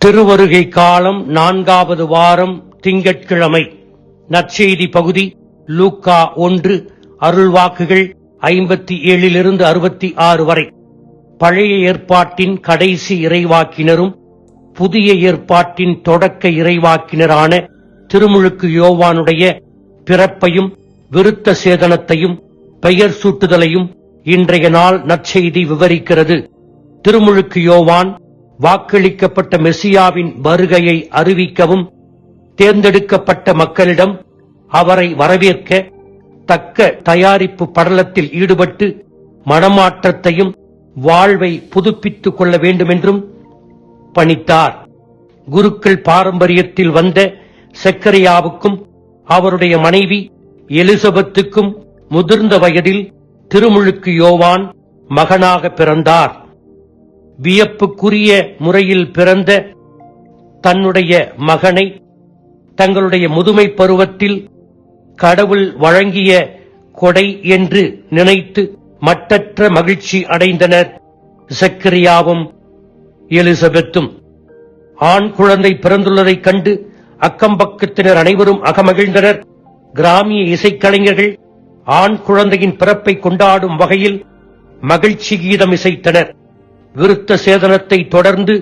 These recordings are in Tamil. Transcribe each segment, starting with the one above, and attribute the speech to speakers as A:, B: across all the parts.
A: திருவருகை காலம் 4வது வாரம் திங்கட்கிழமை. நற்செய்தி பகுதி லூக்கா 1 அருள்வாக்குகள் 57 66 வரை. பழைய ஏற்பாட்டின் கடைசி இறைவாக்கினரும் புதிய ஏற்பாட்டின் தொடக்க இறைவாக்கினரான திருமுழுக்கு யோவானுடைய பிறப்பையும் விருத்த சேதனத்தையும் பெயர் சூட்டுதலையும் இன்றைய நாள் நற்செய்தி விவரிக்கிறது. திருமுழுக்கு யோவான் வாக்களிக்கப்பட்ட மெசியாவின் வருகையை அறிவிக்கவும் தேர்ந்தெடுக்கப்பட்ட மக்களிடம் அவரை வரவேற்க தக்க தயாரிப்பு படலத்தில் ஈடுபட்டு மனமாற்றத்தையும் வாழ்வை புதுப்பித்துக் கொள்ள வேண்டுமென்றும் பணித்தார். குருக்கள் பாரம்பரியத்தில் வந்த செக்கரியாவுக்கும் அவருடைய மனைவி எலிசபெத்துக்கும் முதிர்ந்த வயதில் திருமுழுக்கு யோவான் மகனாக பிறந்தார். வியப்புக்குரிய முறையில் பிறந்த தன்னுடைய மகனை தங்களுடைய முதுமை பருவத்தில் கடவுள் வழங்கிய கொடை என்று நினைத்து மட்டற்ற மகிழ்ச்சி அடைந்தனர் செக்கரியாவும் எலிசபெத்தும். ஆண் குழந்தை பிறந்துள்ளதைக் கண்டு அக்கம்பக்கத்தினர் அனைவரும் அகமகிழ்ந்தனர். கிராமிய இசைக்கலைஞர்கள் ஆண் குழந்தையின் பிறப்பை கொண்டாடும் வகையில் மகிழ்ச்சி கீதம் இசைத்தனர். விருத்த சேதனத்தை தொடர்ந்து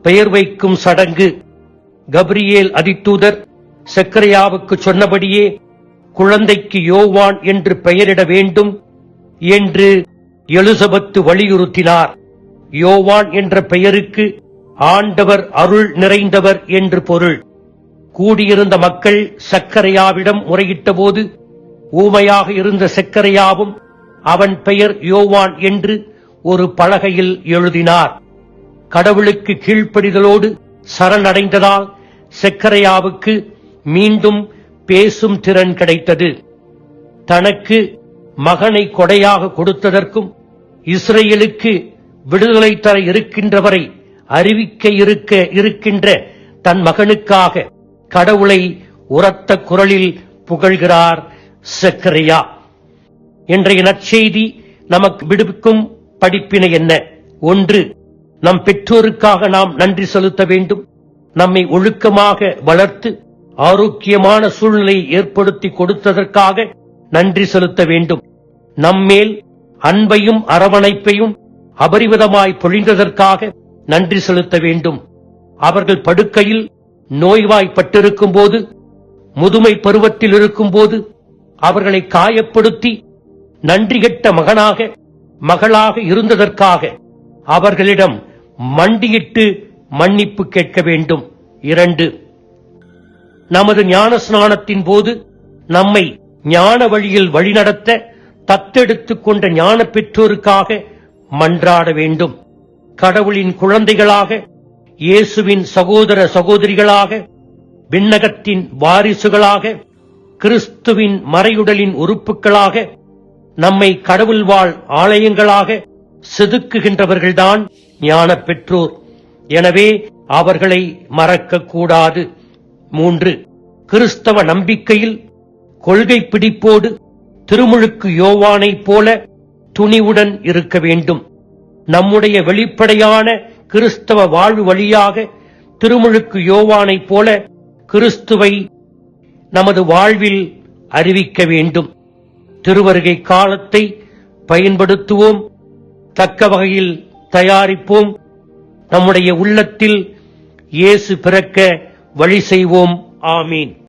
A: பெயர் வைக்கும் சடங்கு. கபிரியேல் அதிதூதர் செக்கரியாவுக்கு சொன்னபடியே குழந்தைக்கு யோவான் என்று பெயரிட வேண்டும் என்று எலிசபெத்து வலியுறுத்தினார். யோவான் என்ற பெயருக்கு ஆண்டவர் அருள் நிறைந்தவர் என்று பொருள். கூடியிருந்த மக்கள் சக்கரையாவிடம் முறையிட்ட போது ஊமையாக இருந்த செக்கரையாவும் அவன் பெயர் யோவான் என்று ஒரு பலகையில் எழுதினார். கடவுளுக்கு கீழ்ப்படிதலோடு சரணடைந்ததால் செக்கரையாவுக்கு மீண்டும் பேசும் திறன் கிடைத்தது. தனக்கு மகனை கொடையாக கொடுத்ததற்கும் இஸ்ரேலுக்கு விடுதலை தர இருக்கின்றவரை அறிவிக்க இருக்கின்ற தன் மகனுக்காக கடவுளை உரத்த குரலில் புகழ்கிறார் செக்கரியா. இன்றைய நற்செய்தி நமக்கு விடுவிக்கும் படிப்பினை என்ன? 1. நம் பெற்றோருக்காக நாம் நன்றி செலுத்த வேண்டும். நம்மை ஒழுக்கமாக வளர்த்து ஆரோக்கியமான சூழ்நிலையை ஏற்படுத்தி கொடுத்ததற்காக நன்றி செலுத்த வேண்டும். நம்மேல் அன்பையும் அரவணைப்பையும் அபரிமிதமாய் பொழிந்ததற்காக நன்றி செலுத்த வேண்டும். அவர்கள் படுக்கையில் நோய்வாய்ப்பட்டிருக்கும் போது, முதுமை பருவத்தில் இருக்கும் போது அவர்களை காயப்படுத்தி நன்றி கெட்ட மகனாக மகளாக இருந்ததற்காக அவர்களிடம் மண்டியிட்டு மன்னிப்பு கேட்க வேண்டும். 2. நமது ஞான ஸ்நானத்தின் போது நம்மை ஞான வழியில் வழிநடத்த தத்தெடுத்துக் கொண்ட ஞான பெற்றோருக்காக மன்றாட வேண்டும். கடவுளின் குழந்தைகளாக, இயேசுவின் சகோதர சகோதரிகளாக, விண்ணகத்தின் வாரிசுகளாக, கிறிஸ்துவின் மறையுடலின் உறுப்புகளாக, நம்மை கடவுள் வாழ் ஆலயங்களாக செதுக்குகின்றவர்கள்தான் ஞான பெற்றோர். எனவே அவர்களை மறக்கக்கூடாது. 3. கிறிஸ்தவ நம்பிக்கையில் கொள்கை பிடிப்போடு திருமுழுக்கு யோவானைப் போல துணிவுடன் இருக்க வேண்டும். நம்முடைய வெளிப்படையான கிறிஸ்தவ வாழ்வு வழியாக திருமுழுக்கு யோவானைப் போல கிறிஸ்துவை நமது வாழ்வில் அறிவிக்க வேண்டும். திருவருகை காலத்தை பயன்படுத்துவோம், தக்க வகையில் தயாரிப்போம். நம்முடைய உள்ளத்தில் இயேசு பிறக்க வழி செய்வோம். ஆமீன்.